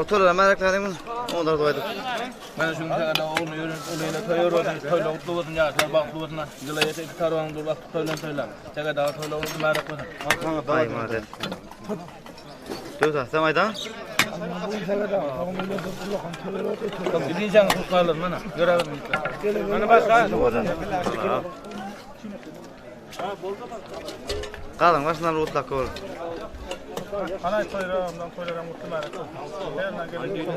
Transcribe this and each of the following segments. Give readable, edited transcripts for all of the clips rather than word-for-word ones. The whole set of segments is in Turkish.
oturlar meraklanayım bunu. Onlar koyduk. Mana shunga qarab onu o'yinlar tayyorladim, to'ylar o'tib yaxshi vaqt o'tna. Viloyatda ikki tarafdan durlab to'ylar. Chagada to'ylar o'tib ma'ruf bo'ldi. Ay madem. Dur da sen aydan. Birinci tutlarlar mana. Görelim. Mana başka. Kalın başından rutlak ol. Ana toylarımdan toylara mutlu ma'ruf. Yerden gelip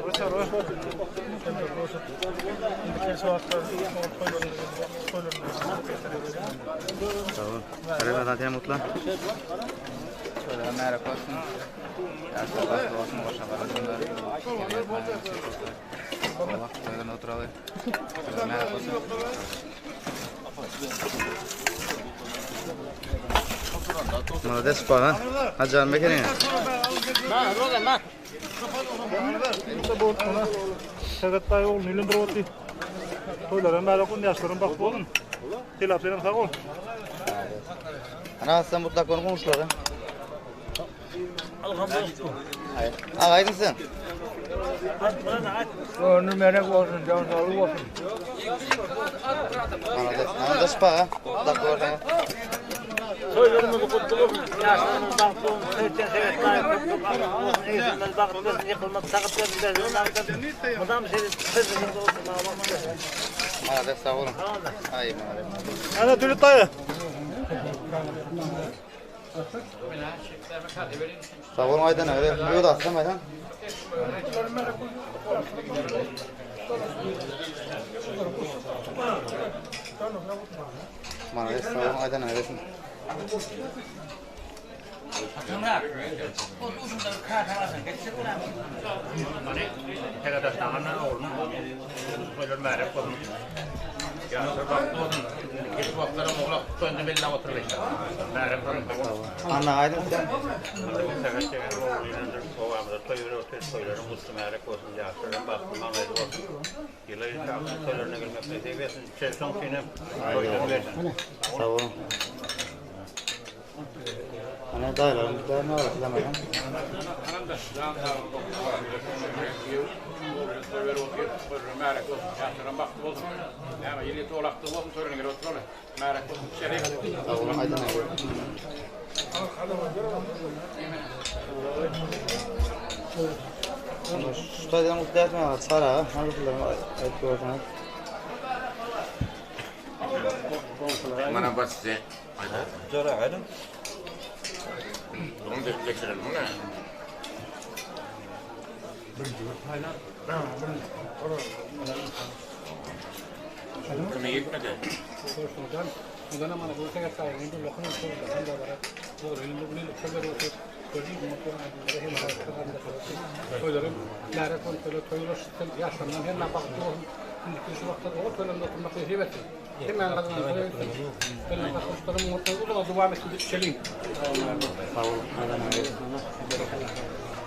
Tamam. Seremeden diye mutlu. toylara ma'ruf olsun. Yaxshi vaqt olsun boshqa qarashlar. Vaqt to'ydan o'tiradi. Ma'ruf olsun. Молодец, пана. Hacan Bekir'in. Sagatay ol nilin roti. Toylara merakun yaşlarım bak olun. Tilaplarım sağ ol. Ana sen mutlak konu konuştular ha. Ağay aydın sen. Onu merak olsun, can sağlık olsun. Молодец, пана. Mutlak konu. Toylarımızı kutlu olsun. Yaşlarımız bak olun. Sevçen segatay kutlu. İyisinler bakıtlasın yıkılmak sakıtlarını da. Madam seni sözünüz olsun. Молодец, sağ olun. Ay молодец. Ana Tülüt dayı. Sağ olun aydan öyle. Yok da aslan aydan. Молодец, sağ olun aydan öylesin. Anna aydın sen. Sağ olun. Ana dayılarım bir daha ne var bilemedim. Sağ olun aydın öyle. Şu taydan mutlu etme var. Sara. Hangi kullarım ayıp gördünüz? Mana basse. Zora aydın. Bunu destekleyelim mi? Bunu yetmedi. Sağ olun aydan öyle. Aydan öyle.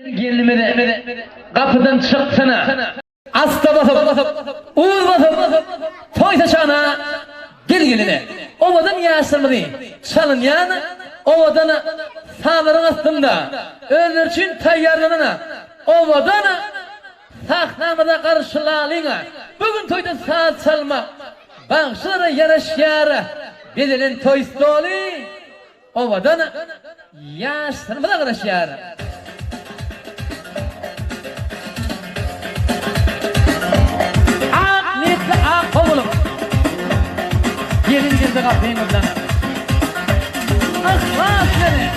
Gelinmede kapıdan çıksana. Asta basıp, uğur basıp, toy saçana, gel geline. Ovadan yaşırmadı. Çalın yanı, ovadan sağların astında. Ölür için tayyarlanana. Ovadan sahnamada karşılalığına. Bugün toyda saat çalma. Bağışlara yaraş yara. Bedelen toy stoli. Ovadan yaşırmada karış yara. Oğlum, gelin girdi kapıyın oradan. Aklas seni,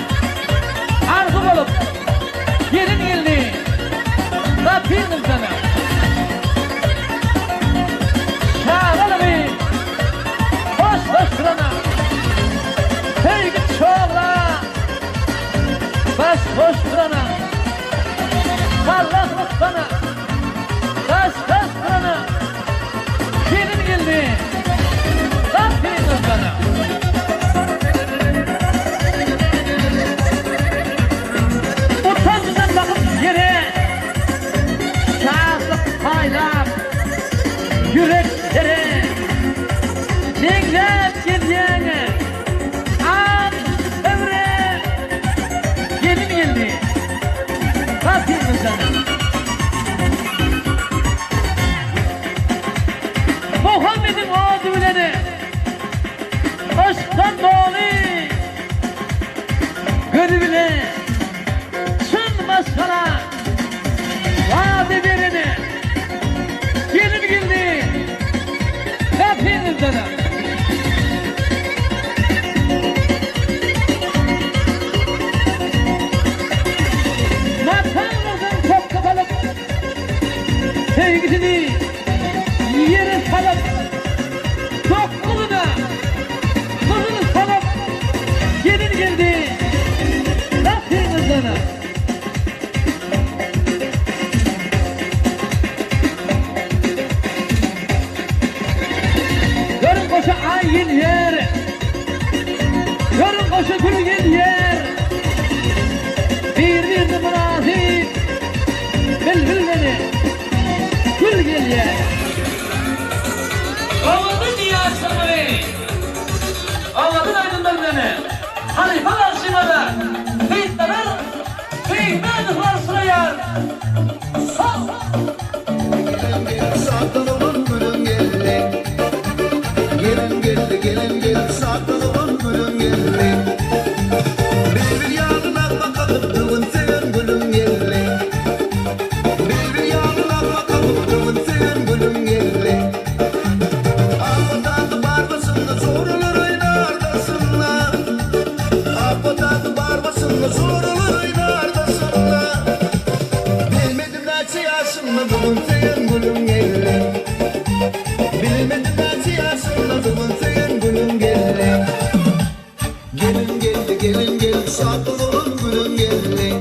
arzu olup, gelin geldi, kapıyın oradan. Şağlalı bir, hoş durana, hey git çoğla, baş hoş durana, Allah sana, baş durana. Gelin geldi. Kapıyın ızgana. Utancıdan bakıp yere şahlık paylar yüreklere dinlep geldiğine an ömre gelin geldi. Kapıyın ızgana. Muhammed'in o düğüleri aşktan dolu gırbile çın maskara vade verene gelin geldi kapınızdan makamızın çok kapalıp sevgisini yere salıp dokulu da kızını salıp gelin geldi kapınızdan görün koşu ayın yer görün koşu gülgün yer bir münasip bülbülleri gül gel yer. Ağladın ya sabri, ağladın aydınlarını, halife karşımada, fitneler, fitneler sırayar. Sakın olun gülüm geldi. Gelin geldi, gelin geldi, sakın olun gülüm geldi. Bir yanına bakalım düğün sen gülüm geldi. Bir yanına bakalım düğün sen gülüm geldi. Apotatı barbasında sorulur oynardasınlar. Apotatı barbasında sorulur oynardasınlar. Bilmedim nasıl yaşımda düğün sen gülüm geldi. Bilmedim nasıl yaşımda düğün sen gülüm geldi. Gelin geldi, gelin geldi, sakın olun gülüm geldi.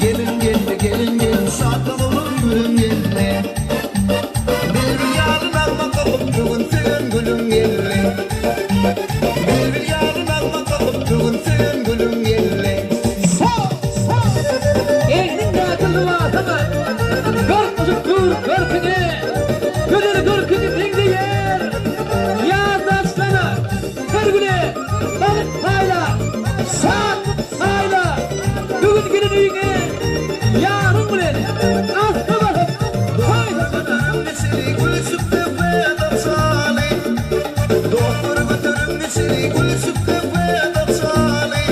Gelin geldi, gelin geldi, sakın olun gülüm geldi. Bir yarına bakalım düğün sen gülüm geldi. Bir yarına bakalım düğün sen gülüm geldi. Eğitim dağıtıldı vaatama, korkmasın dur korkunu, gönül korkunu dingde yer. Yardan sana, kırgüne, balık payla, saat payla, bugün günün üyüne, yarın bilen, aslı bakıp, payla sana. Nesili gül sütte feda salih. Doktor götürün nesili gül sütte feda salih.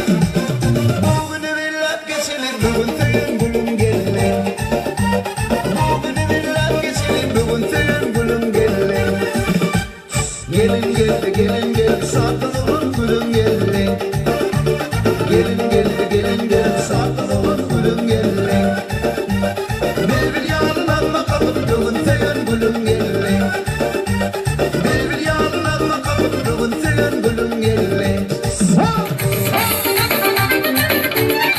Bugün evlat geçilir bugün sen gülüm geldi. Bugün evlat geçilir bugün sen gülüm geldi. Gelin geldi, gelin geldi, sakın olun gülüm geldi. Gelin geldi, gelin geldi, sakın olun gülüm geldi. Bir yanına bakalım düğün sen gülüm geldi. Bir yanına bakalım düğün sen gülüm geldi.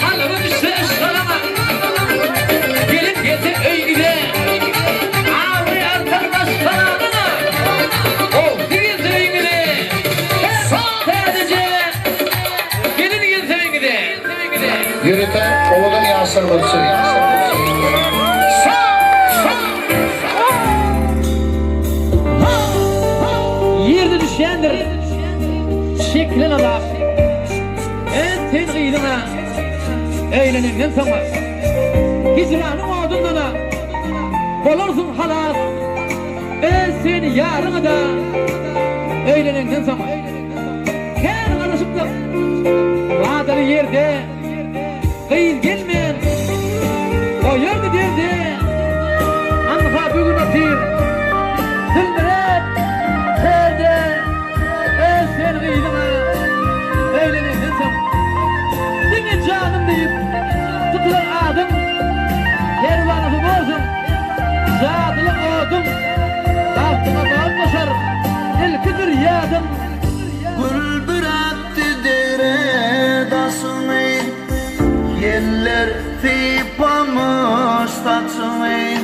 Halımı düşse ıskalama, gelin getir öygüde, ağrı artar başkanadına, o değil öygüde, sadece gelin getir öygüde. Yürüten ovadan Yasir bolsun. Yerde düşendir şeklen adam en tenqidine eğlenenden sonra hicranın odundan olursun halas seni yarını da eğlenenden sonra her karışıp da vadalı yerde kıyın gelmeyen o yerde derdi anha bugün atir Dilberet serde sen kıyına eğlenenden sonra dine canım deyip tutulan adım kervanı olsun zadılı odum Daltıma bağmışar ilkidir yadım Bülbül attı dere dasını Yeller tipamış taçını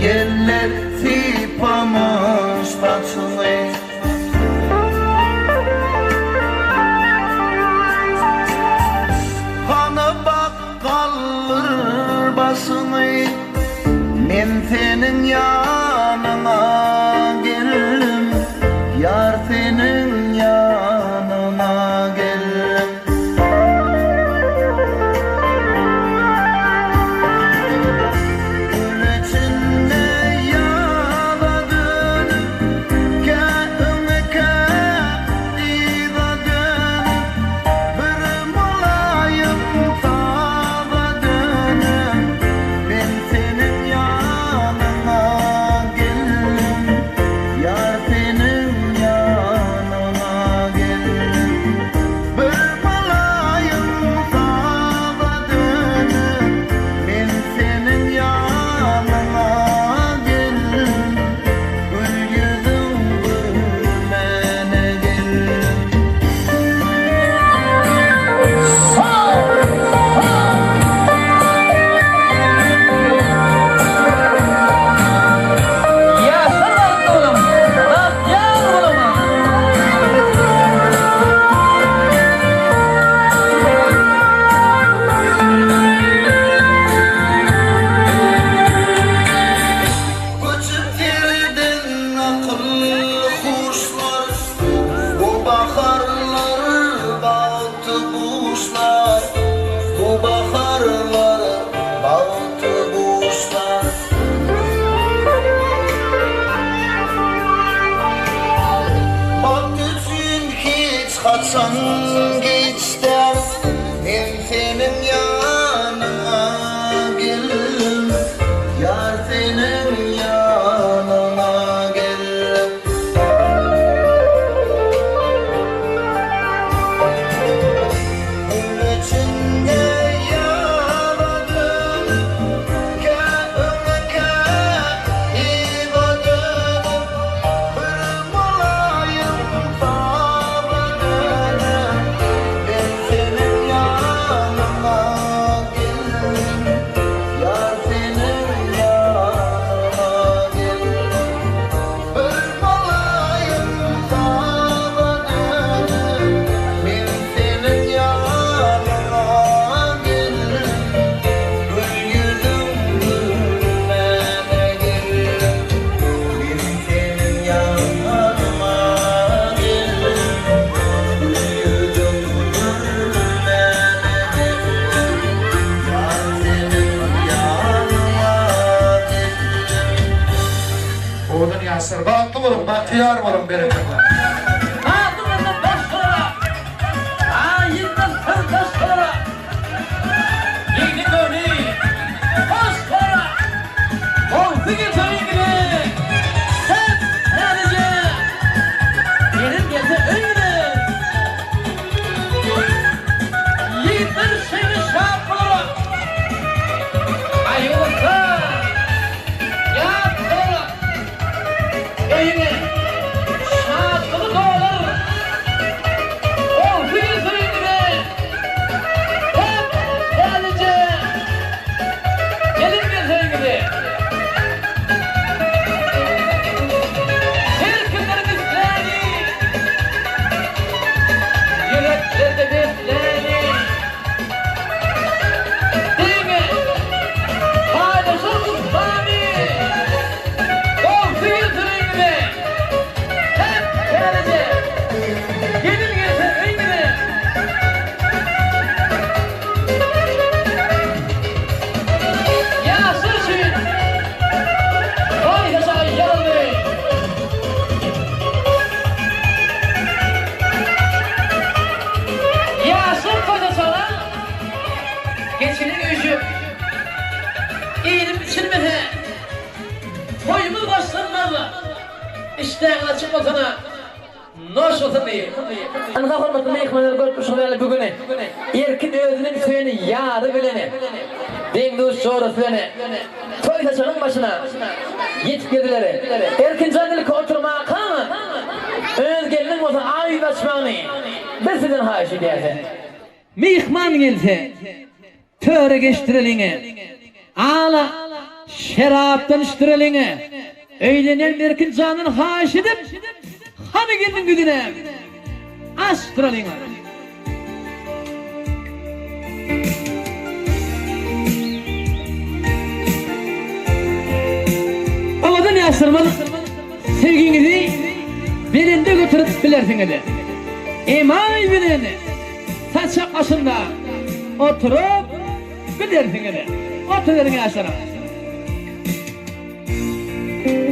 Yeller tipamış taçını Kanı bak kalır basını Men senin yanına gelirim Yar senin yanına gelirim Gül içinde yana dönüp Kâhını kâhına dönüp Bir mulayım tağa dönüp Ben senin yanına gelirim Yar senin yanına gelirim Bir mulayım tağa dönüp Ben senin yanına gelirim Gül yüzüm gülmene gelirim Yaşar oğlum, Tatyar oğlum Uçup girdin akıllı kuşlar Bu baharlar baktı kuşlar Bu baharlar baktı kuşlar Bak için hiç kaçan geçten Ben senin yanına gelirim Yar senin yanına gelirim Gül içinde yaradım Kâhını kâhına dönüp Bir mulayım tağa dönüp Ben senin yanına gelirim Yar senin yanına gelirim Bir mulayım tağa dönüp Ben senin yanına gelirim Gül yüzüm gülmene gelirim Ben senin yanına gelirim Gül yüzüm gülmene gelirim Yar senin yanına gelirim Oğlum Yasir, baktı bulun, bahtiyar bulun benim. Ağzımızın başlara ayından sırdaşlara Yeni dönü başlara Olsun geçelim gibi Sen sadece Gelir gelse öyle Yiğitler seni şaplara Ayılırsa Yapsana Evine Şaşkını doğulur Olsun geçelim gibi Hep sadece Gelir gelse gibi Herkeslerin isteğini Yüreklerde beslerini Değil işten açık olsana. Noş olsun diye. Anka hormatlı meyhmanlar görüp şuraya bugüne. Erkin özünün suyunu yarı bilene. Dengdüz çoğru suyunu. Toy saçanın başına. Yetip geldiler. Erkin canlılık oturma kalma. Öz gelinin olsa ayıp açmanı. Ben sizden haş edeyse. Meyhman gelse. Töre geçtireline. Ağla. Şeraptan iştireline. Öylenen Erkin canını haş edip. Hadi geldin güdüne. Astralina. Ovadan yaşırmalı. Sevginizi belinde götürüp bilersin dedi. Emay bileni. Saçak başında oturup bilersin dedi. Oturuverin yaşarım.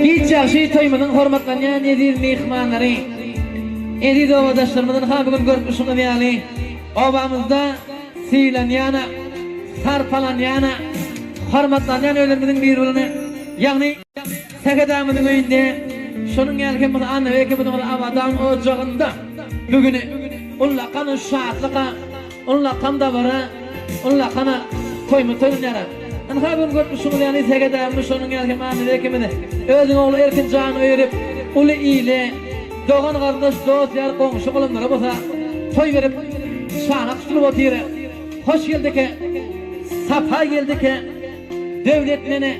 Hiç yaxşı toymadan hormatlanan edir mehmanları. Edir ovadaşlarımızdan ha bugün görmüşsünüz yani. Ovamızda siylanyana, sarpalanyana, hormatlanan ölerimizin birbirine. Yani Sekedamızın önünde şunun gelken bunu anne ve bunu avadan ocağında bugün onunla kanı şahatlığa, onunla kan da vara, onunla kana toymu toylanana. Anka bugün görmüşsünüz yani Sekedamız şunun gelken anne ve bunu özün oğlu Erkin canı öğrip ulu ile doğan kardeş dost yer komşu olanlara olsa toy verip şahına tutulup oturuyor. Hoş geldik ki, safa geldik ki, devletlerine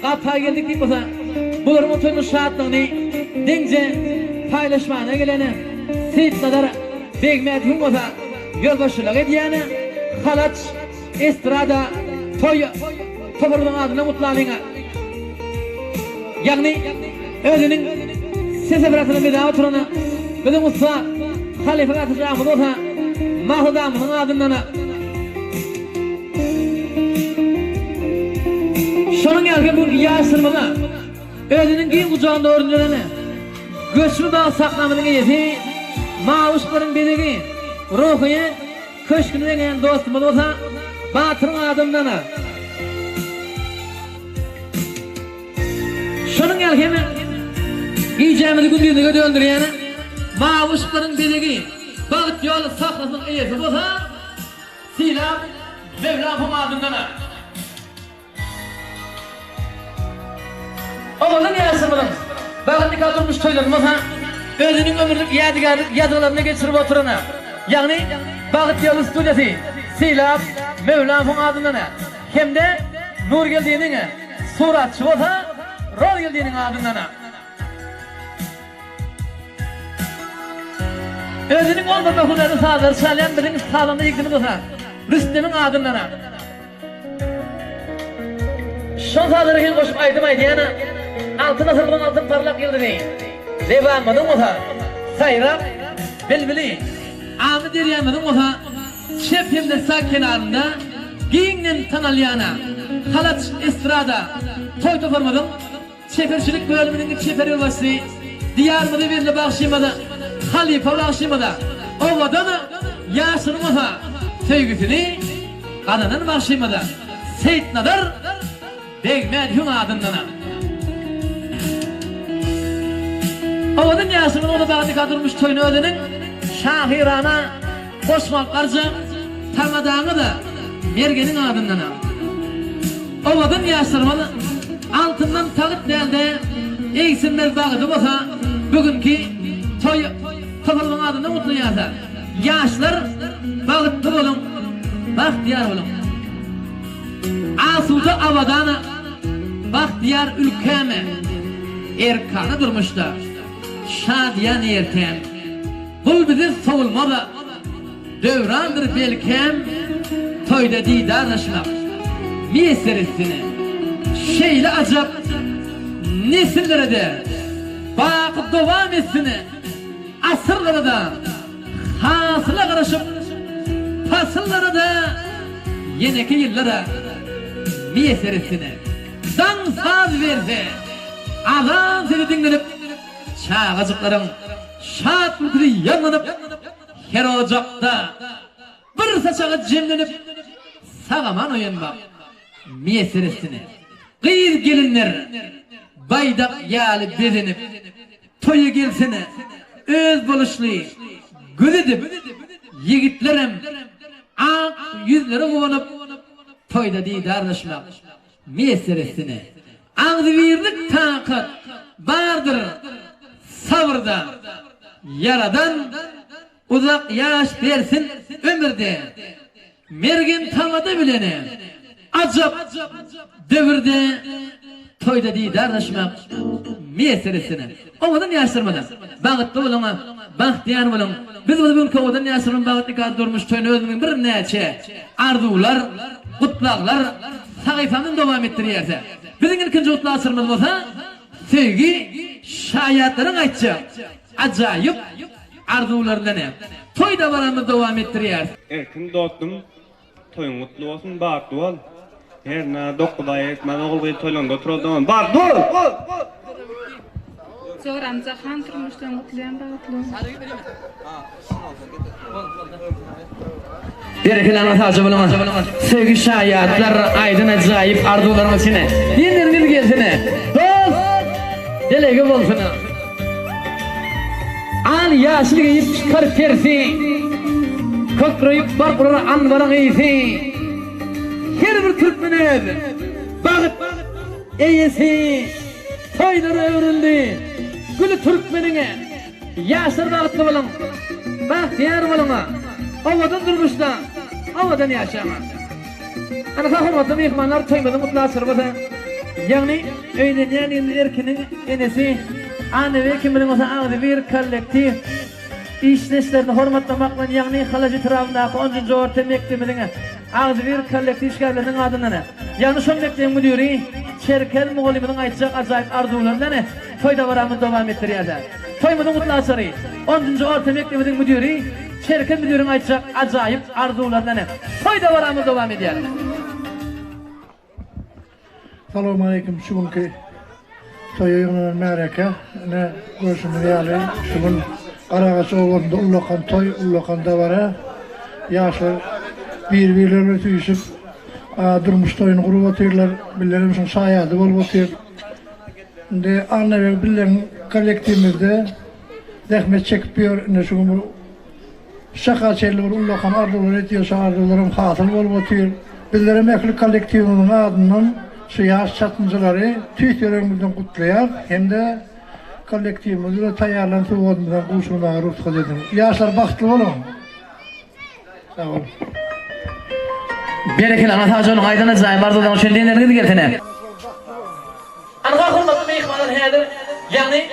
kafa geldik deyip olsa bunların oturun şahatlığını denge paylaşmana gelene seyitladar begmediyum olsa yolbaşılık ediyene halat, estrada, toy toparının adına mutlu alına. Yani özünün seseberatını bir daha oturana bizim usta halife atacağımız olsa Mahudamızın adından şunun gelken bu yaşırmada özünün giyin kucağında öğrencilerine göçmü bağ saklamının iyisi mağuşların bedegi ruhuyu köşkünü veren dostumuz olsa Batır'ın adından şunun gelken yiyeceğimizi gündüğünü döndürüyen mağuşların bedegi bağıt yolu saklasın iyisi olsa Silah Mevla'nın adından Oğlum yaşamadım. Bakın kaldırmış toylarımız ha. Özünün ömürlük yadigarlık yazılarına geçirip oturana. Yani Bağıt Yolu Stüdyosu Silah Mevla'nın adından hem de Nur Geldiğinin suratçı olsa Rol Geldiğinin adından özünün olmadığı hudarı sağlar şalayan birinin sağlığında yıktığımız olsa Rüstem'in adından şun sağları hiç koşup aydımaydı yani altın asırdan altın parlak yıldı değil Levanmadın olsa Sayrap Bilbili Ahmet Eryanmadın olsa Şefimde sağ kenarında Giyinen Tanalyana Halat Estrada Toy toparmadın Şeferçilik bölümünün şefer yolbaşı Diyarmada birle bağışıymada Halife bağışıymada Ovadan yaşının olsa Sevgisini Ananın bağışıymada Seyit Nadar Begmediyum adından Ovadan yaşının onu bağlı kaldırmış toyunu ödenin Şahirana Koşmaklarca Tamadağını da Mergenin adından Ovadan yaşlarımını altından takıp değilde Eysinler bağıdı olsa bugünkü toy Topalımın adında mutlu yazar Yaşlar bağıttır olun Bahtiyar olun Asuda avadana Bahtiyar ülkeme Erkanı durmuşlar Şadiyan ertem Kul bizi savulmalı Dövrandır belkem Toyda didarlaşmak Miyeserisini Şeyle acap Nesillere de Bakıp devam etsini Asırlara da Hasıla karışıp Fasıllara da Yeneki yıllara Miyeserisini Dansaz verse Ağam seni dinlenip Çağacıkların Şahat mülkülü yanlanıp Her ocakta Bir saçağı cemlenip Sağaman uyanmak Miyeserisini Kıyır gelinler Baydak yâli bezenip toya gelsene öz buluşly güzedip yigitlerim ak yüzleri kovanıp toyda didarlaşmak meselesini ağzı birlik takat bardır sabırda yaradan uzak yaş versin ömürde mergen tamada bilene acap devirde toyda didarlaşmak meselesini omadan yaşırmadan bağıtlı olun bahtiyar olun biz bugün kovadan yaşırın bağıtlı kad durmuş toyunu özünün bir neçe arzular kutlaklar sayfanın devam ettiriyerse bizim ikinci kutlu asırımız olsa sevgi şayatların aytacak acayip arzularlarını toyda varamız devam ettiriyer. Erkin dostum, toyun kutlu olsun, barklı ol. Her ne dokuday etmez, oğul gibi toylanda oturalım. Barklı ol! Zoramca han turmuşdan mutluyam bağıtlı. Berekeler mesajı bulunmaz. Sevgi şayatlar aydın acayip arzularımız sine. Yenleriniz gelsene. Dost! Delege olsun. An yaşlı giyip çıkar tersi. Kokrayıp barkurar anvaran iyisi. Her bir Türkmen'e bağıt eyesi. Toyları öğrendi. Gülü Türkmen'ine yaşlar bağıtlı bulun. Bahtiyar bulun. Avadan durmuşda, avadan yaşama. Ana hurmatlı mehmanlar toymadan mutlu asırmada. Yani öğlenen erkenin enesi, anne ve kiminin olsa ağzı bir kollektif işleşlerini hormatlamakla yani halacı tarafındaki 10. orta mekteminin ağzı bir kollektif işgallerinin adından. Yani son mektemin müdürü Çerkel Muğliminin aytacak acayip arzularından toyda varamı devam ettiriyorlar. Toymadan mutlu asırı 10. orta mekteminin müdürü Çerken müdürün aytacak acayip arzularından toyda varamı devam ediyor. Assalamu alaikum. Şugunki toyunun mereke ne görüşümü yali şugun aragası olanda ullakan toy ullakanda vara yaşlar birbirlerine tüyüşüp durmuş toyunu kurup otururlar billerimizin sayadı bol otur de anne ve billerin kolektifimizde zahmet çekmiyor ne şugun şaka çelli ullakan arzular etiyorsa arzularım hasıl bol otur billerim ekli kolektifinin adından siyasi satımcıları tüytörümüzden kutlayar hem de kollektifimizde tayarlantığı olmadan kuşuna ruhsat edin. Yaşlar baktlı olun. Sağ olun. Berekeler mesajının aydın acayip arzularını şenlenleriniz geltene. Anka hurmatlı mehmanlar hedir. Yani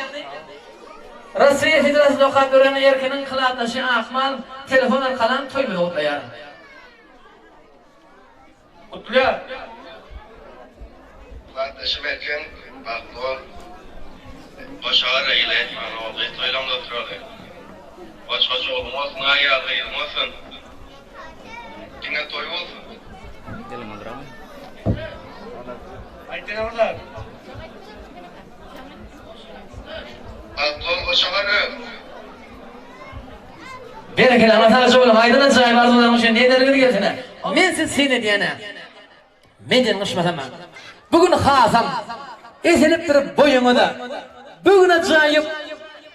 Rusya Federasyonu kadrolarının erkenin kılaataşı Akmal telefon arkadan toymadı kutlayar. Kutluyor. Kardeşim erken baklı ol. Başağır eyle. Oğlu toylamda oturalım. Başka olmasın, ayağı yılmasın. Yine toy olsun. Gelin oduram. Ayten orada. Baklı ol başağır. Berekeler mesajının aydın acayip arzularını şenlenleriniz geltene. Men siz seni diyene. Menden kışmatam ben. Bugün hasam eselip durup boyunuda. Bugün acayip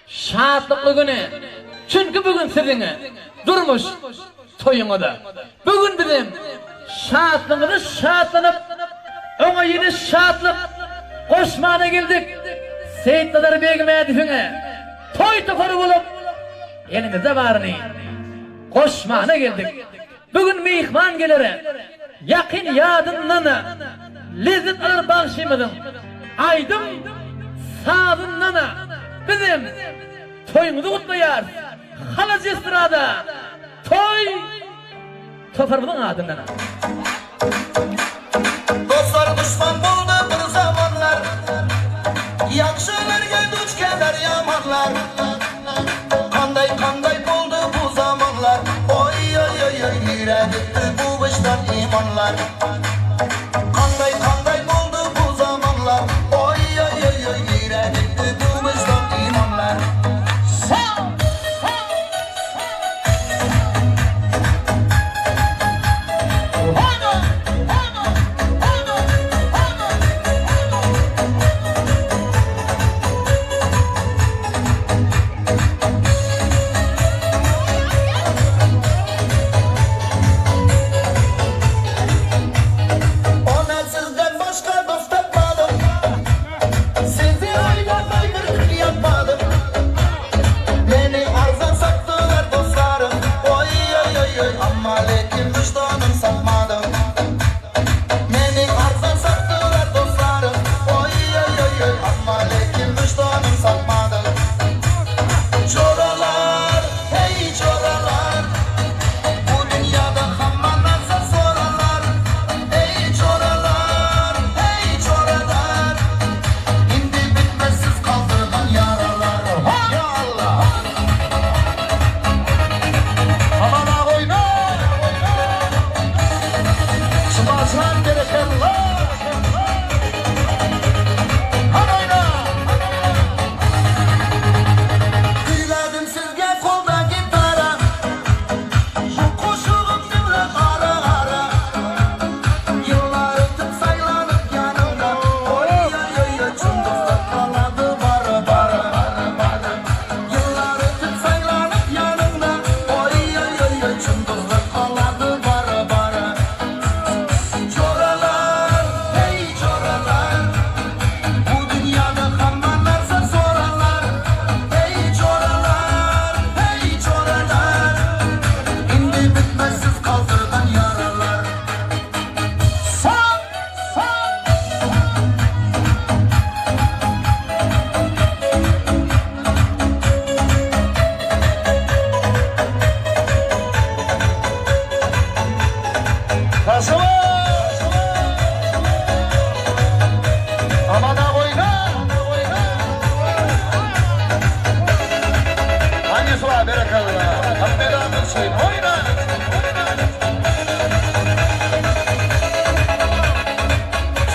şahatlıklı günü. Çünkü bugün sizin durmuş toyunuda. Bugün bizim şahatlığınız şahatlanıp ona yeni şahatlık koşmana geldik. Seyit Dadar Begim Edif'ine toy tokarı bulup elimizde varını koşmana geldik. Bugün mihman gelire yakın yadından lezzet alır bağışımızın aydın sağdından bizim toyumuzu kutlayar. Halacı sırada toy toparımızın adından. Dostlar düşman buldu bir zamanlar. Yaxşılarga duch kelar yamanlar. Qanday buldu bu zamanlar. Oy oy oy oy yüredi bu vicdan imanlar. Qanday buldu bu zamanlar. Oy oy oy oy yüredi bu vicdan imanlar.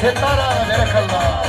Setara Barakallah.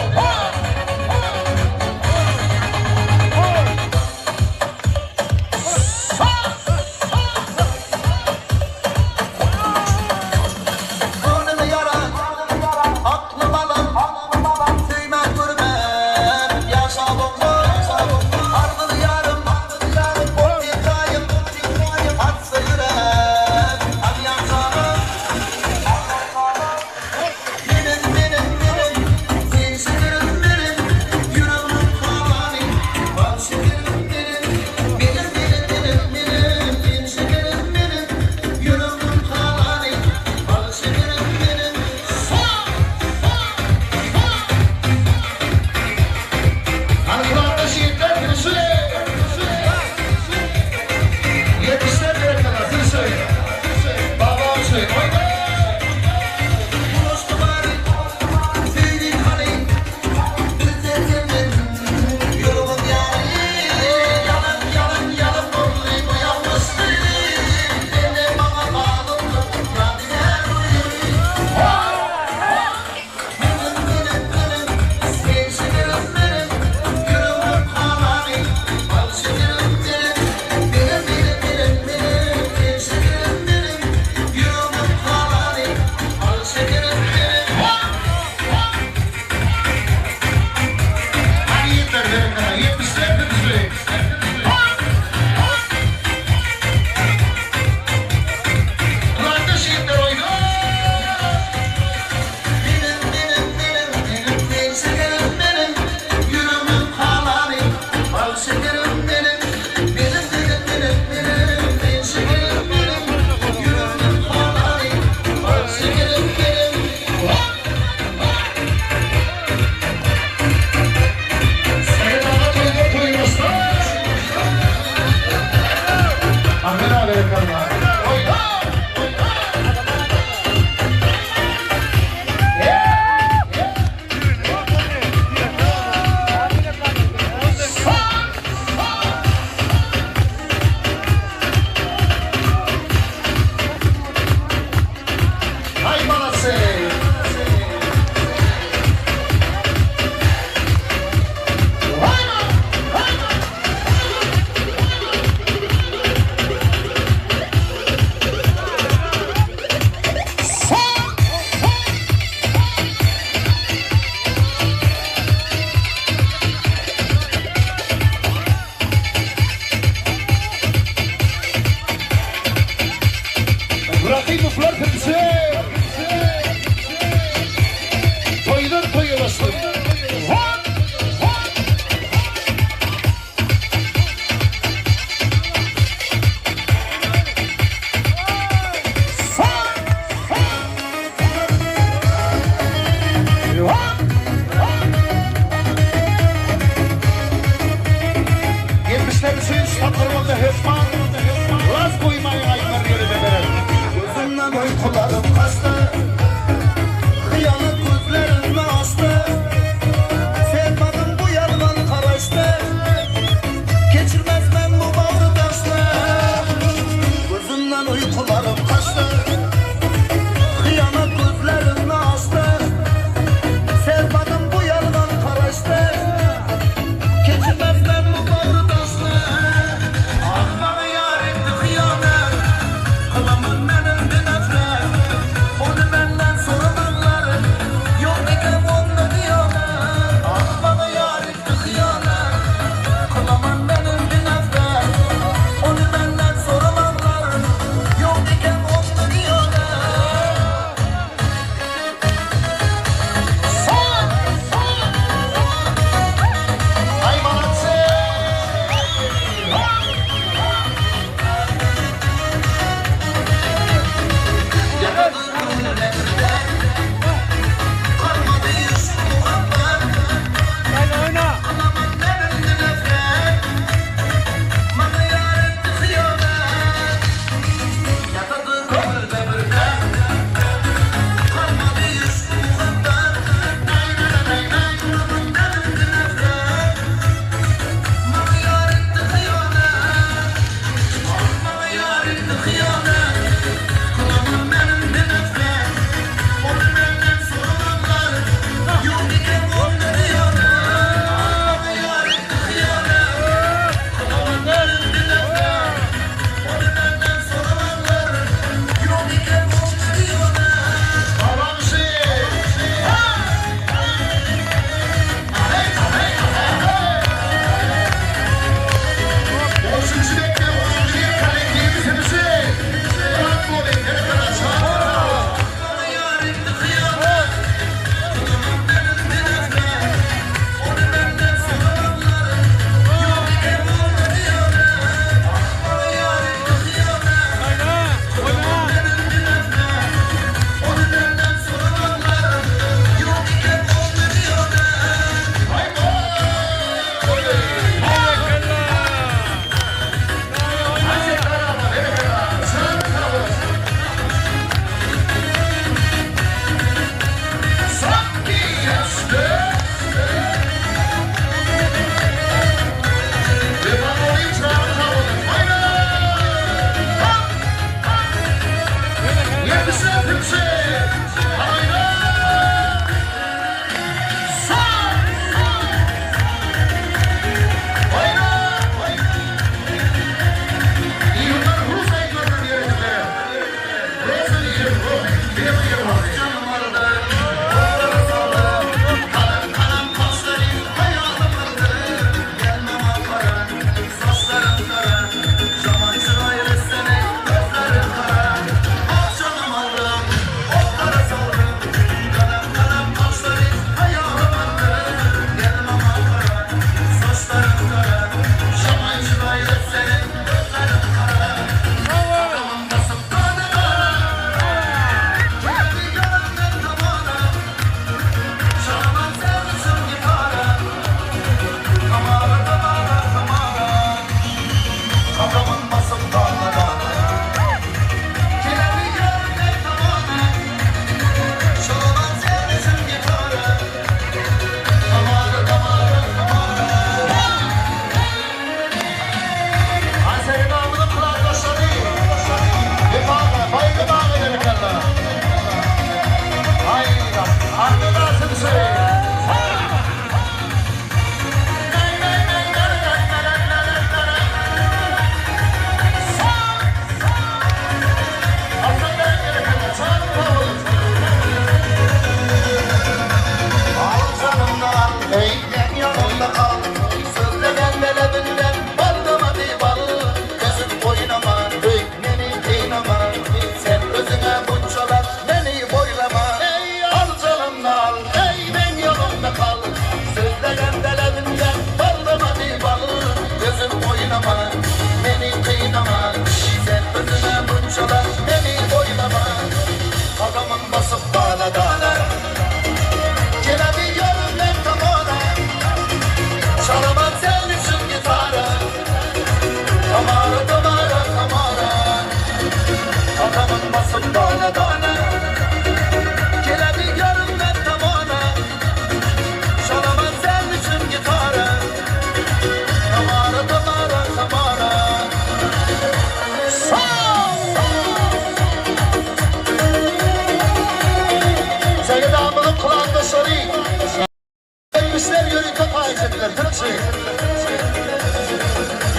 Allah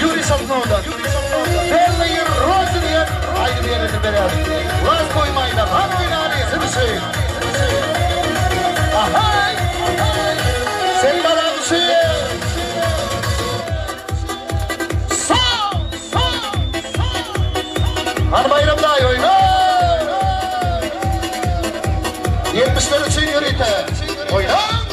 Yuri Satnov'dan. Belli Rozier. Aynı bir yere beraber. Laz koymayla. Han oynanıyız. Bir şey. Ahay. Sen bana bir şey. Han bayramda oyna. 70'ler için Yuri'te. Oyna.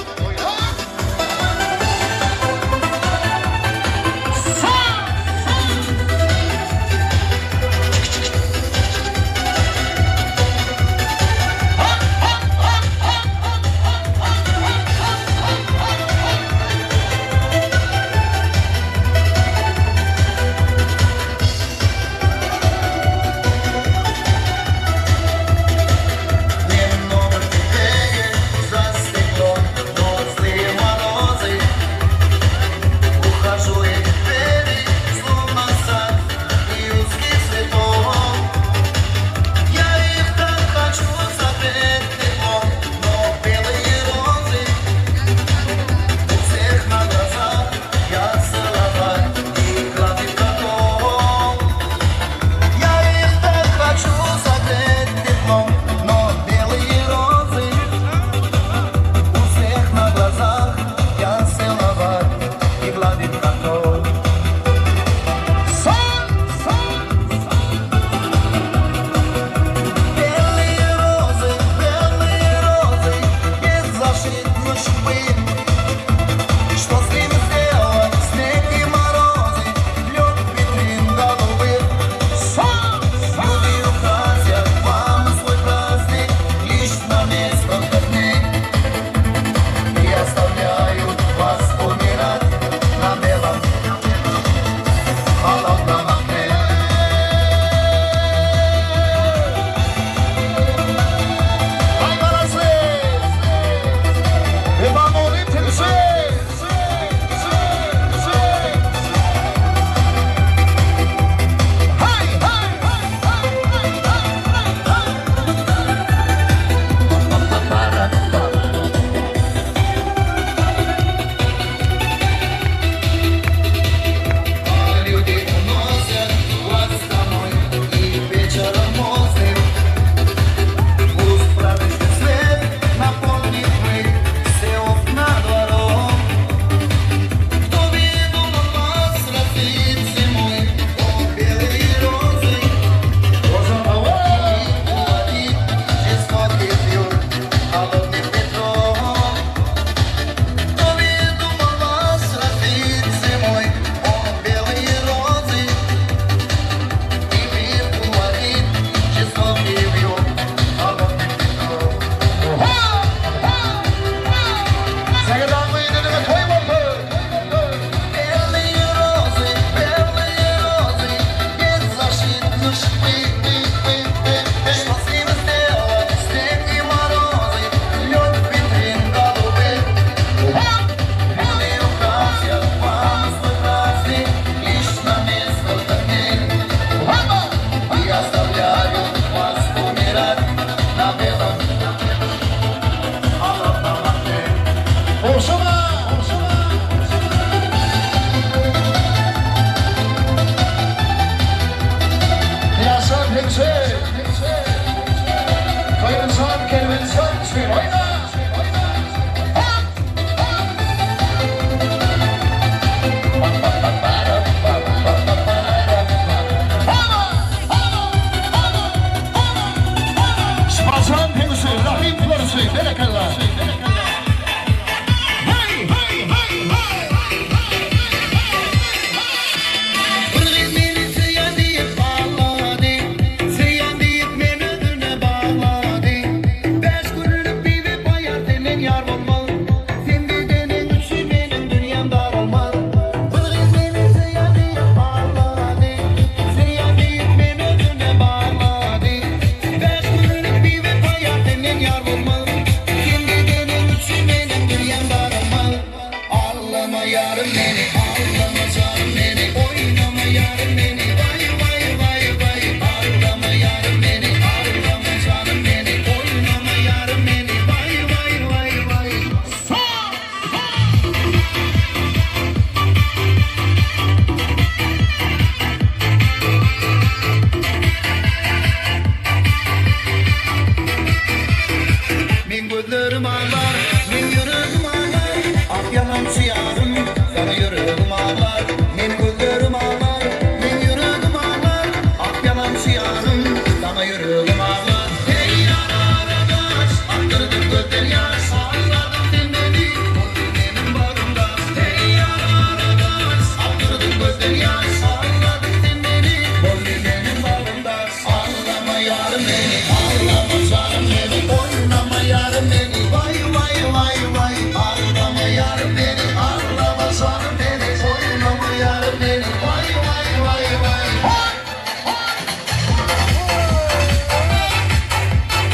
beni vay vay vay vay.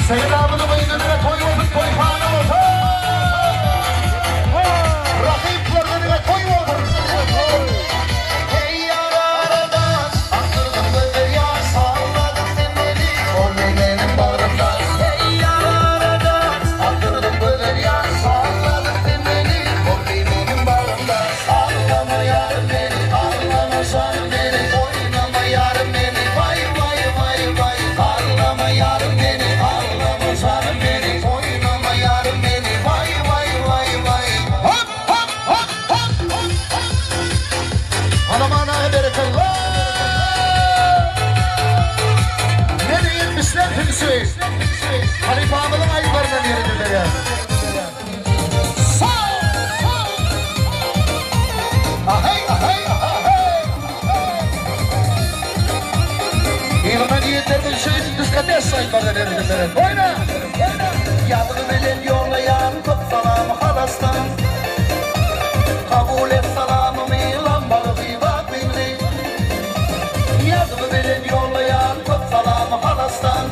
Selamını meydanına koy otur koy hana otur. Rakiplerine koy otur. Hey yararada attırdım böyle yar salladım demeli. O benim bağrımda. Hey yararada attırdım böyle yar salladım demeli. O benim bağrımda. Ağlama yarım beni, ağlama sanım beni. Oynama yarım beni, vay vay vay vay. Ağlama yarım beni, ağlama sanım beni. Oynama yarım beni, vay vay vay vay. Hop hop hop hop hop. Anamana berekallah. Ne diyeyim misler kimse? Halife ağabey'in ayıplarından yerindeler ya. Sağ! Ahey ahey ahey. İlmen yiğitlerinin şeyini diskatesi ayıplarından yerindeler. Oyna! Yadını belin yollayan kut salamı halastan. Kabul et salamımı lambalı vivat bildi. Yadını belin yollayan kut salamı halastan.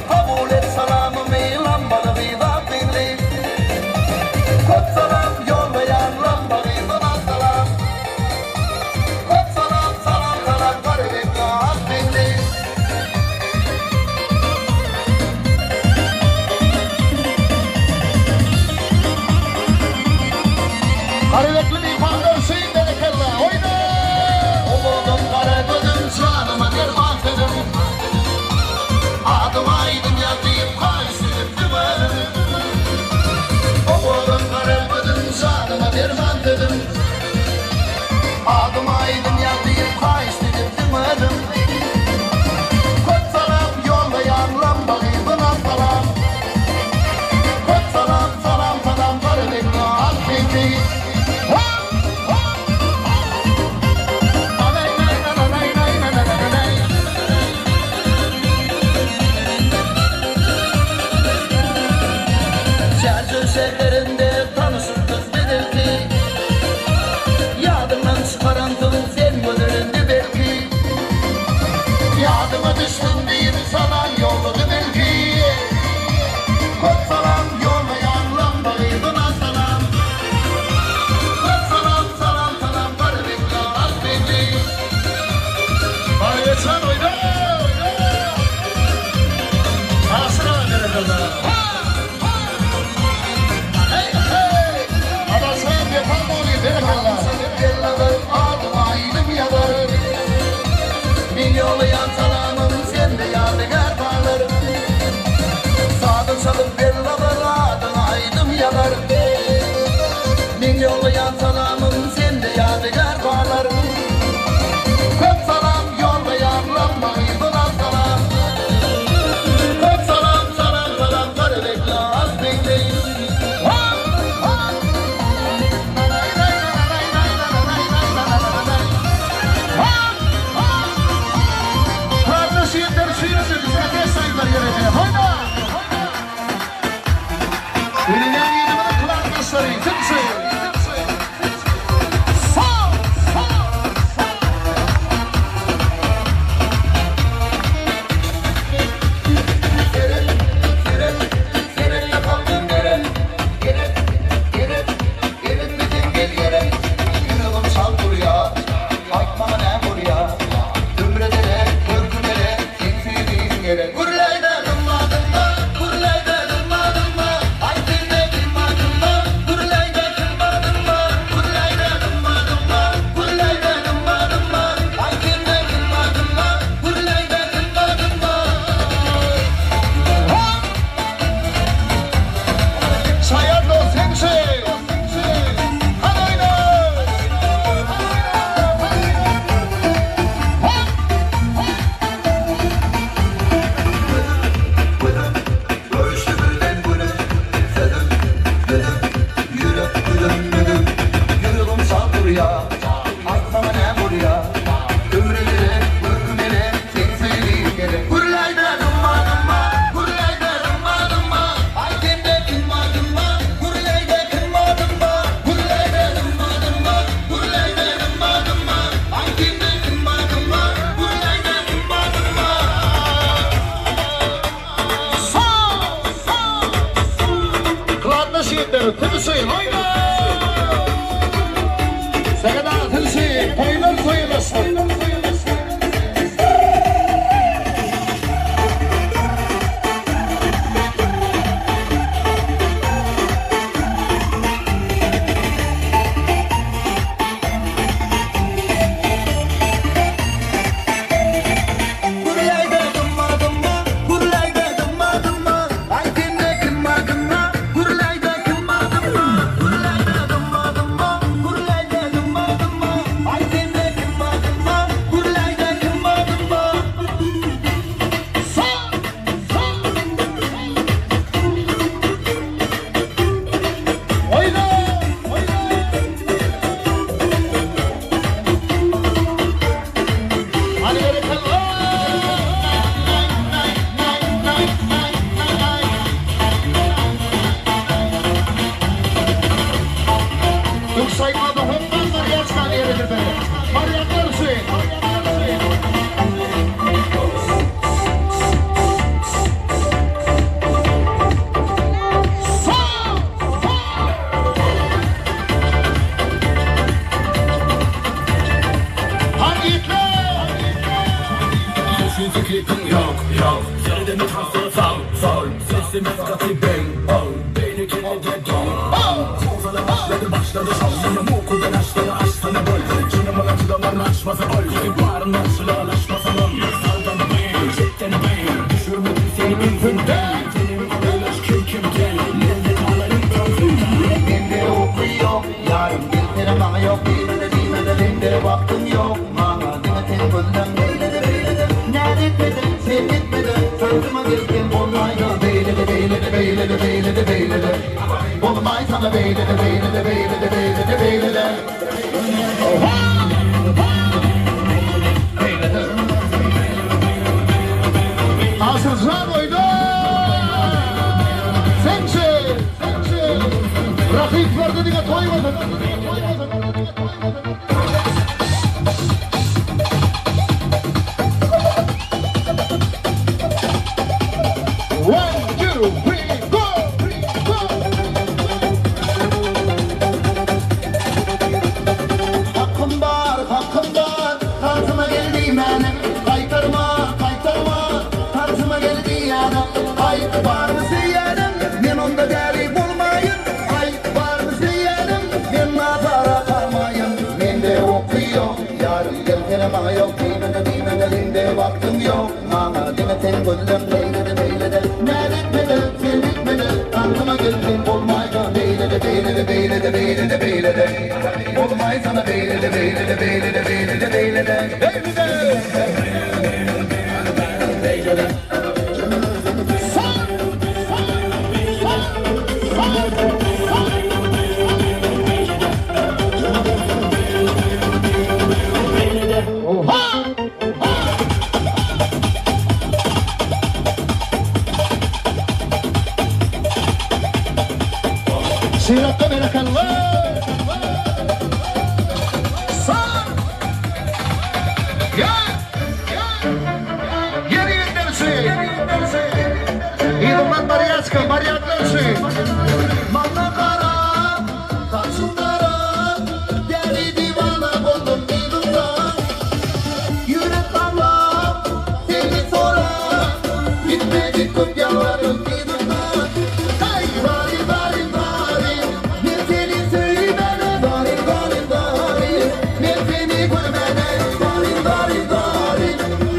Kabul et salamımı lambalı vivat bildi. Kut salam yollayan lambalı vivat salam. Kut salam salam salam garibim vivat bildi. Karıvekli bir pandır şeyin berekelle oyna. Oğlum karabıdım canıma derman dedim. Adım aydım ya deyip kaysırıp dümedim. Oğlum karabıdım canıma derman dedim. Adım aydım ya deyip kaysırıp dümedim. Kut salam yollayan lambalıydım assalam. Kut salam salam salam karıvekli alkindi. Çerçöz şehirlerinde tanışırdık belki. Yadımdan çıkarandın sen gözlerinde belki. Yadıma düştün deyip sana yolladı belki. Kut salam yollayan lambalıydın assalam. Kut salam salam salam garibikla albedi. Bari sen oyna. Asra berekallah. Hey hey. Ama sen yapamıyorsun berekallah. Adım aydım. klipin yok yok. Seride mi transfer sal sol. Sesimiz katı bang bang. Beni kilide don. Kozada başladı şansını. Mokudan açları açsana böl. Canım acıda bana açmasa öl. Varın açılar açmasana. Saldan bang. Cidden bang. Düşürmedim seni mümkünden. Senin öyle kim gel. Lezzet alayım tanrımdan. Bende okuyor. Yarın bir bana yok. Bilmede vaktim yok. Mama demetin bundan beylede. Nerede etmedin, sen etmedin. Sırtıma geldim olmayla. Beylede. Olmay sana beylede. Asılcan oydu. Sençe. Rakip var dediğine koymadın. Vaktim yok mama demetin gönlüm beylede. Nerede etmedi, sen etmedi. Aklıma geldin olmayla beylede. Olmay sana beylede. Sirakta berakallah. Sağ. Ya. Geri dersi. İlman Mariaçka, Mariatlarsi. Mama kara, taşundara. Deli divana buldum dilumda. Yürek Allah, seni sonra. Gitmedi kopyalarım dilumda. Ay bari. Bir seni söyleme, bari. Bir seni görmene, bari.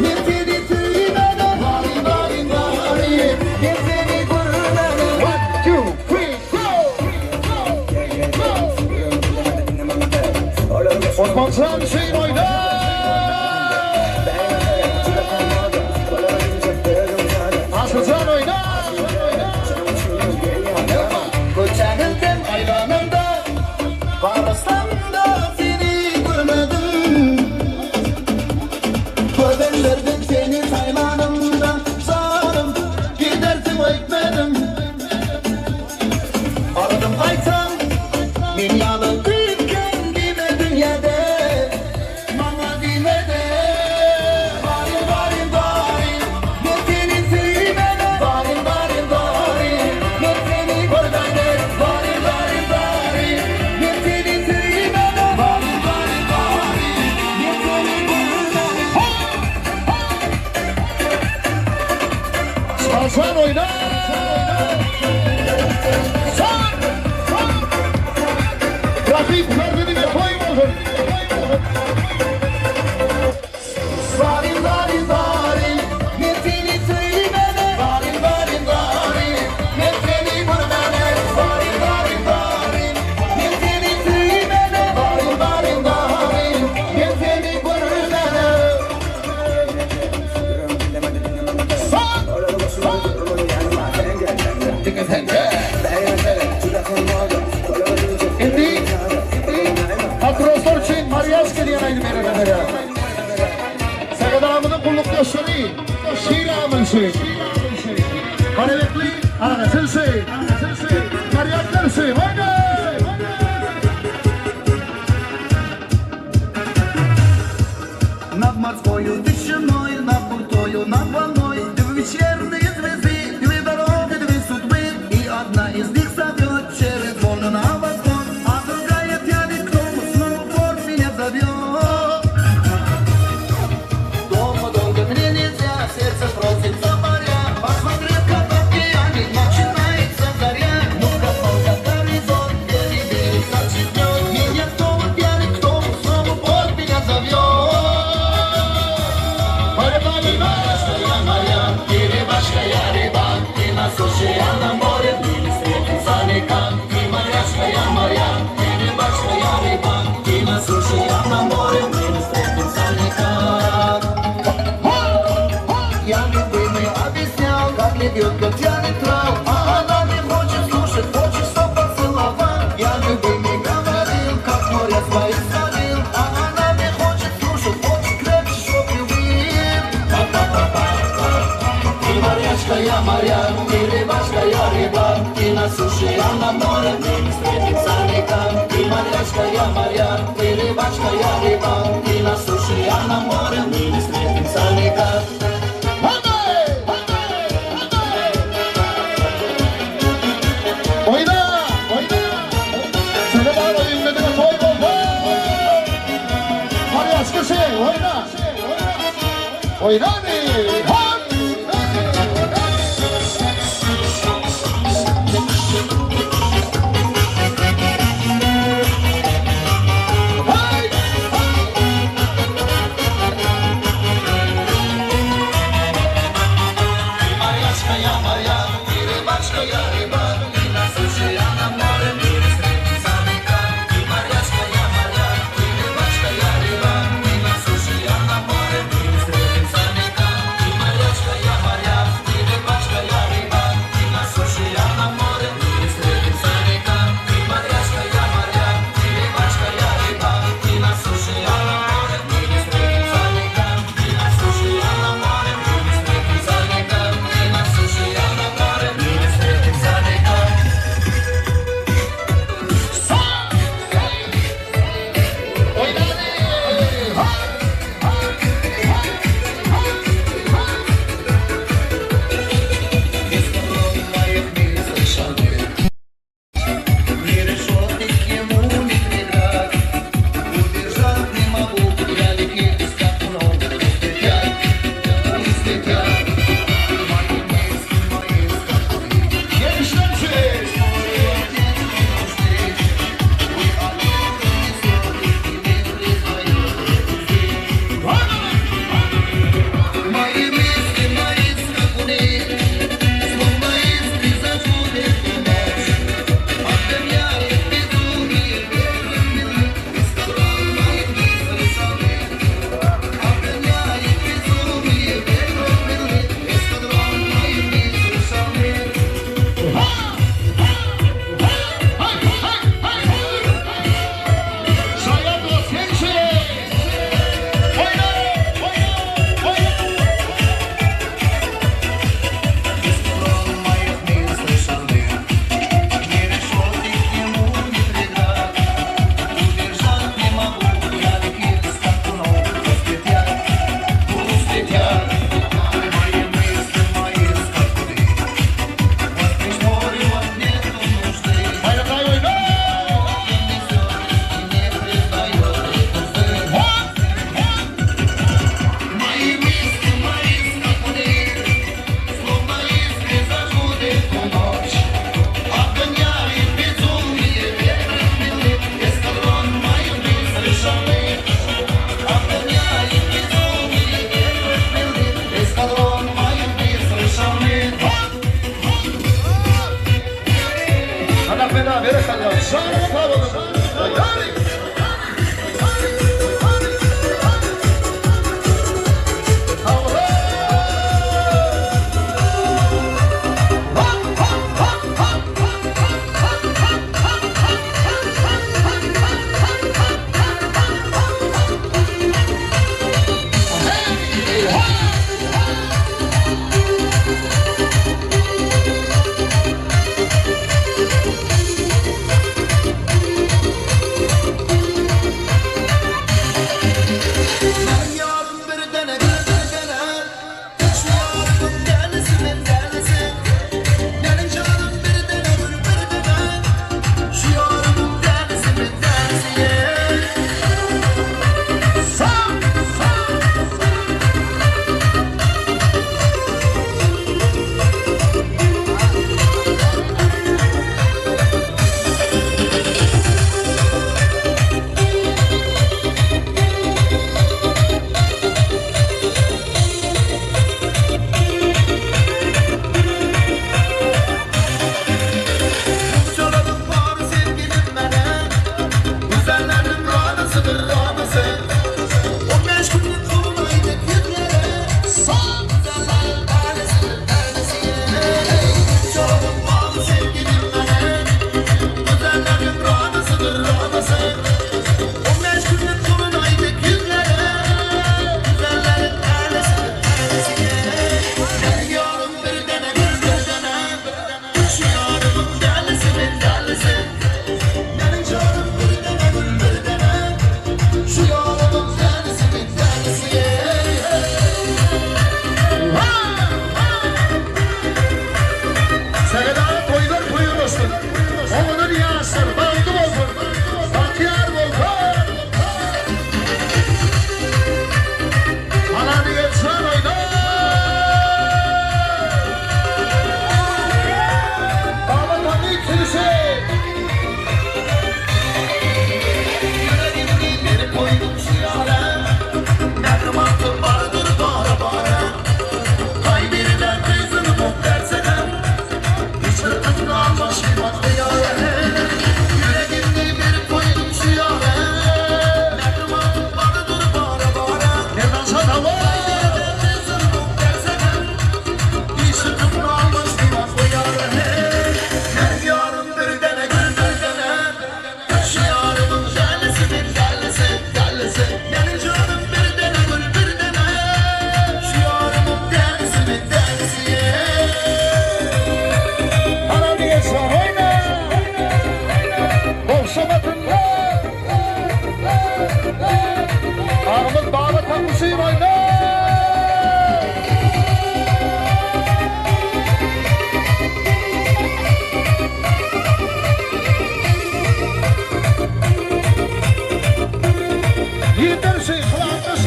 Bir seni söyleme, bari. Bir seni görmene. 1, 2, 3, go! Osman Sıran Hüseyin oyna! Asılcan oyna! Koçanıldım hayvanımda, varasam da seni görmedim. Görbenlerdim seni saymanımda, sanım gidersin ekmedim. Aradım aytan, dünyanın kıyıkken gibi dünyada. Mama dinledi, bari. Bir seni sevmene, bari. Bir seni görmene, bari. Bir seni sevmene, bari. Bir seni görmene. Salsan oyna. Rakip perdeni koymadın. Bari. Bir seni sevmene, bari. Bir seni görmene, bari. Bir seni sevmene, bari. Bir seni görmene. Indi Akroslar için Mariaçka diye aynı merak. Sakadamının kulluktaşları Şiramınsı. Karabekli Anasılsı. Mariatlarsı. Nagmat koyu düşün oy, nabur toyu, nabal oy. Вечерний звезды, две дороги, две судьбы. И одна из них зовет через волну на восток, а другая тянет к дому, снова Бог меня зовет. Дома долго мне нельзя, все Mariașca iare bani, Tina sușe ana more, Bine streti sane can, Mariașca ia Marian, Tine bașca iare bani, Tina sușe ana more, Bine streti sane can. Я любимый объяснял, как лебедка тянет трав, а она не хочет слушать, хочет, чтоб поцеловал. Я любимый говорил, как море свои ставил, а она не хочет слушать, хочет крепче, чтоб любил. Ты Марьяшка, я Марьян, ты рыбашка, я рыбак, ты на суше, я на море, мы не встретимся никак. Ты Марьяшка, я Марьян, ты рыбашка, я рыбак, ты на суше, я на море, мы не встретимся никак. Oyna! Oyna! Seni bana inmediğine toy bomba! Mariaşka şey, oyna! Oyna mı?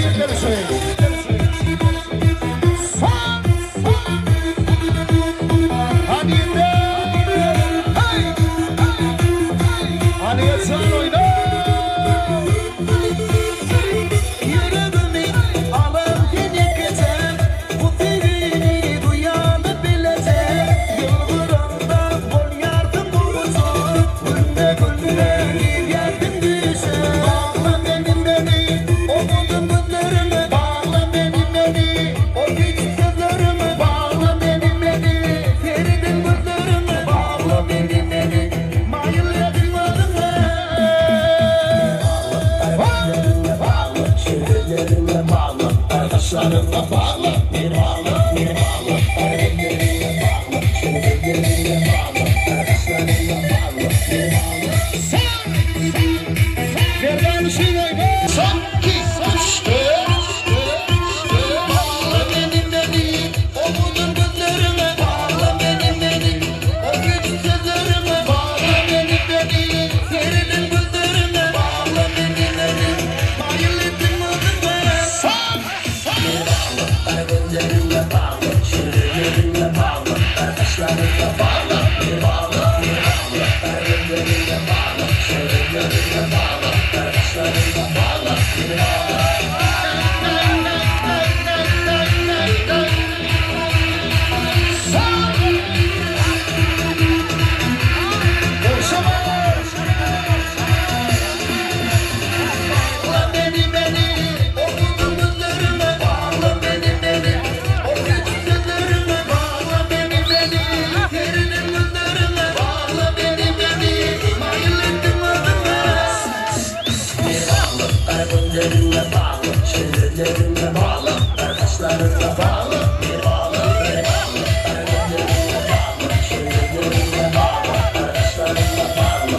şiirleri söyleyin. Hadi de. Hey. Hadi yatsan oyna. Yüreğimi alan dinleyeceğim. Bu dilini duyanı bileceğim. Yıldırımda bol yardım bulursun. Günde günde bir yardım düşer. Bağla beni, umudum günlerime. Bağla beni, o küçük sözlerime. Bağla beni, Ferid'in günlerime. Bağla beni, mayıl yadırlarıma. Bağla, çevrelerime bağla. Arkadaşlarımla bağla. Bir bağla, bir bağla. Ellerime bağla, çevrelerime bağla. Arkadaşlarımla bağla, bir bağla. Yerden bir şey oyna. Sanki saçtı. Bağla beni, umudum gözlerime. Bağla beni, o küçük sözlerime. Bağla beni, Ferid'in gözlerime. Bağla beni, mayıl ettim adımı. Bir bağla, gözlerime bağla. Çevrelerime bağla. Arkadaşlarımla bağla. Bir bağla, bir bağla. Gözlerime bağla. Çevrelerime bağla. Arkadaşlarımla bağla. Bir bağla. Bağla beni, umudum gözlerime. Bağla beni, o küçük sözlerime. Bağla beni, Ferid'in gözlerime. Bağla beni, mayıl ettim adımı. Bir bağla, gözlerime bağla. Çevrelerime bağla. Arkadaşlarımla bağla. Bir bağla, bir bağla. Gözlerime bağla. Çevrelerime bağla. Arkadaşlarımla bağla.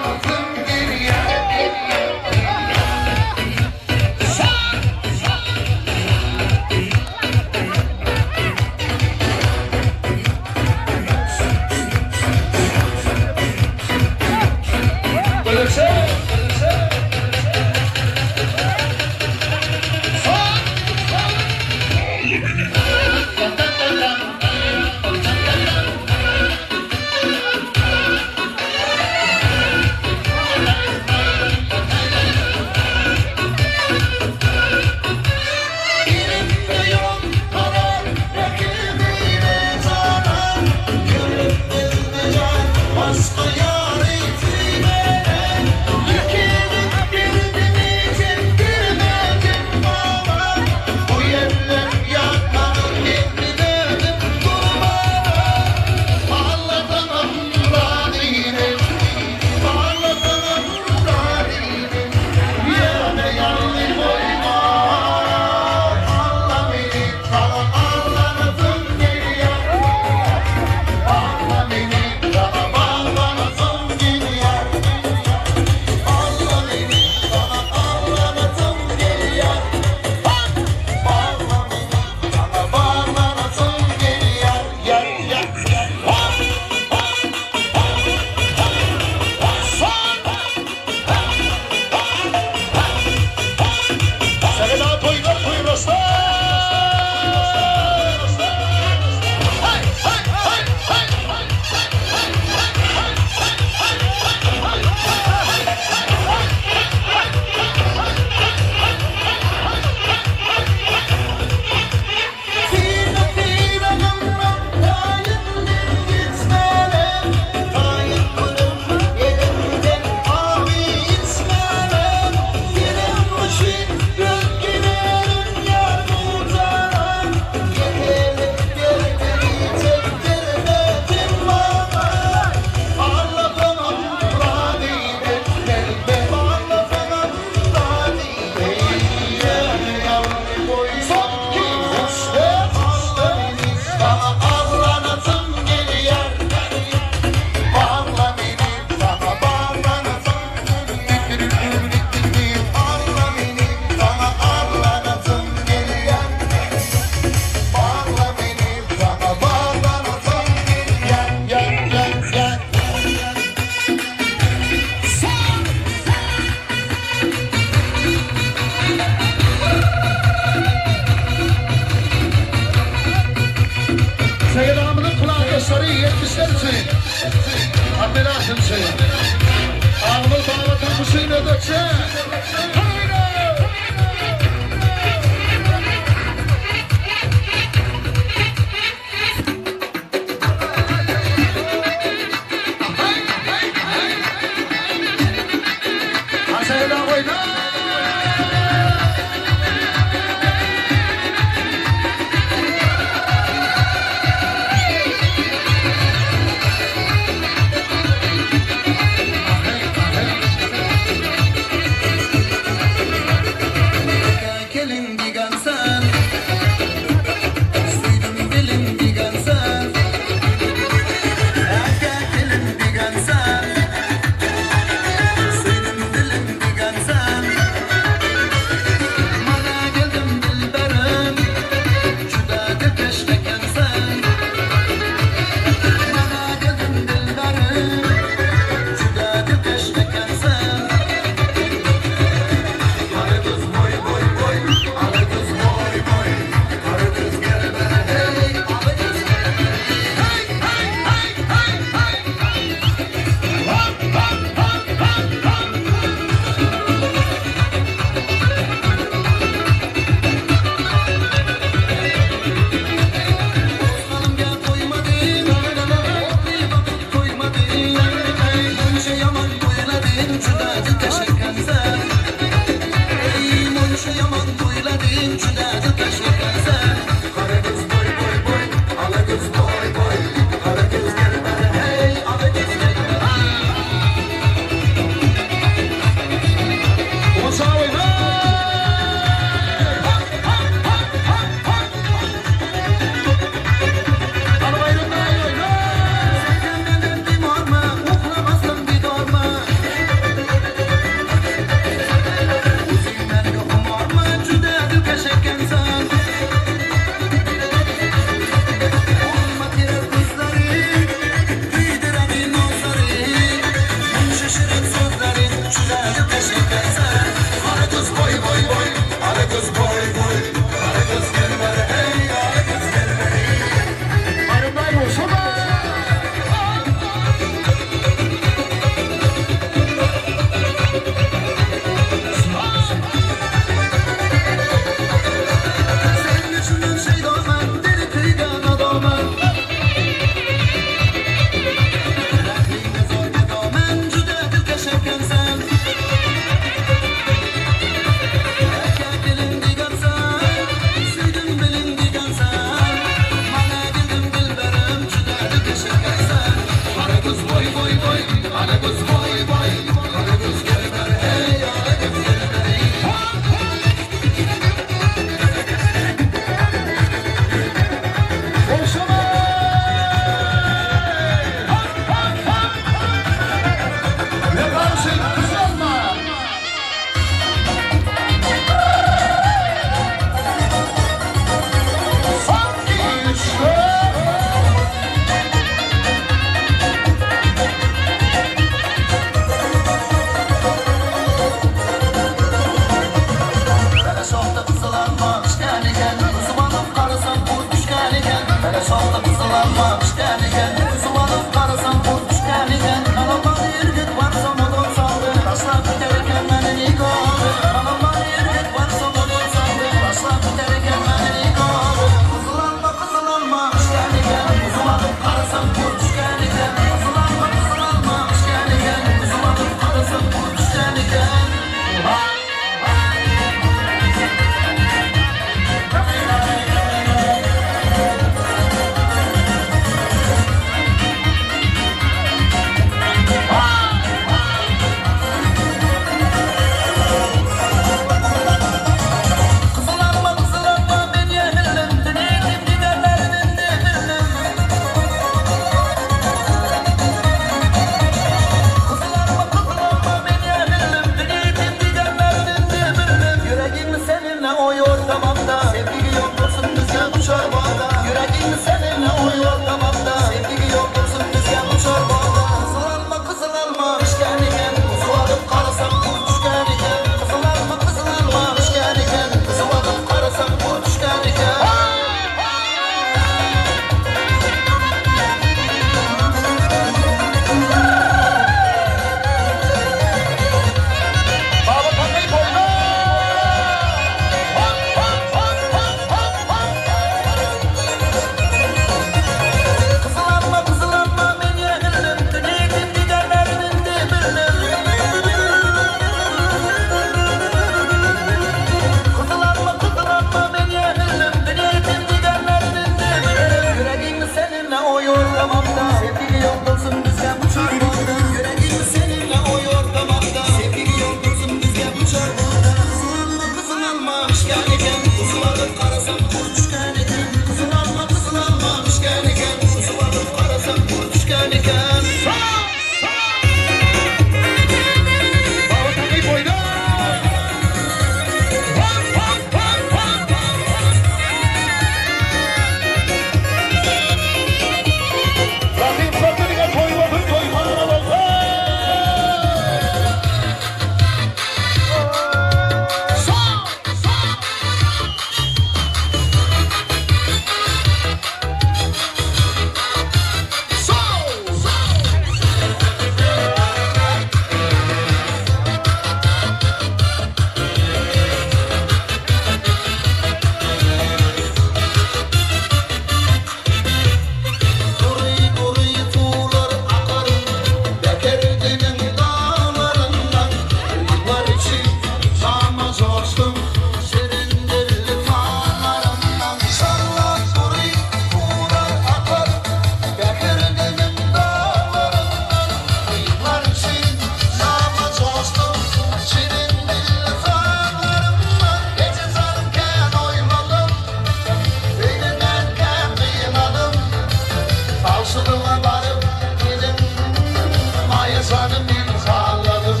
sanım imzaladım.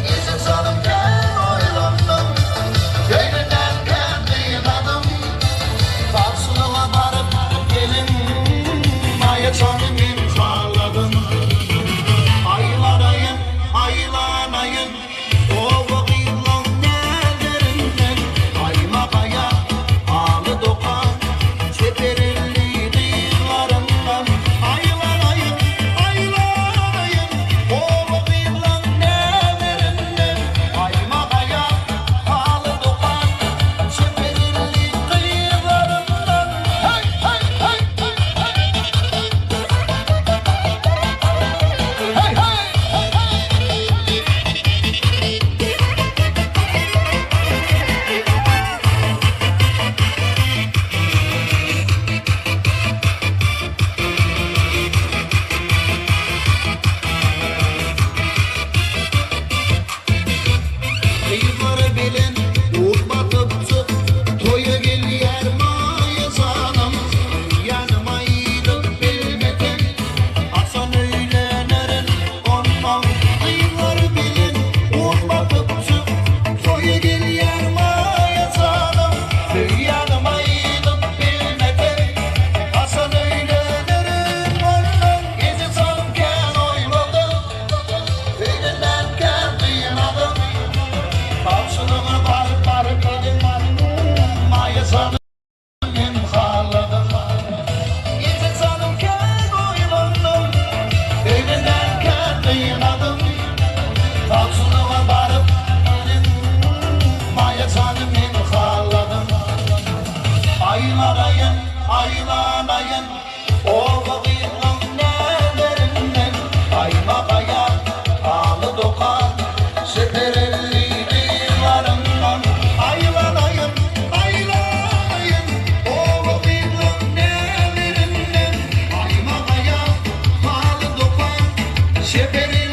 İzin sanımken oylandım. Köyünden geldiğin adım. Tarsılığa varıp gelin. Maya sanım imzaladım. Aylanayın, aylanayın. O vakitlan nerlerinden. Aymakaya, ağlı dokan. Çeperilli diyarlarından. Aylanayın, aylanayın. O vakitlan nerlerinden. Aymakaya, ağlı dokan. Çeperilli diyarlarından. Hey, hey, hey, hey, hey. Hey, hey. Kıyıları bilin, uğur batıp çık, toya gel yer maya sanım. Yanıma iyilik bilmeden, aksan öylenerin ondan. Kıyıları bilin, uğur batıp çık, toya gel yer maya sanım. Yanıma iyilik bilmeden, aksan öylenerin ondan. Gezi sanımken oyladım, köyünden geldiğin adım. Tavşılığına barıp dedim Maya sanım imzaladım. İzin sanımken oylandım. Evinden geldiğin adım. Tavşılığına barıp dedim Maya sanım imzaladım. Aylanayın, aylanayın. O vakitlan nerlerinden. Aymakaya, ağlı dokan. Seperelli diyarlarından. Aylanayın, aylanayın. O vakitlan nerlerinden. Aymakaya, ağlı dokan. Seperelli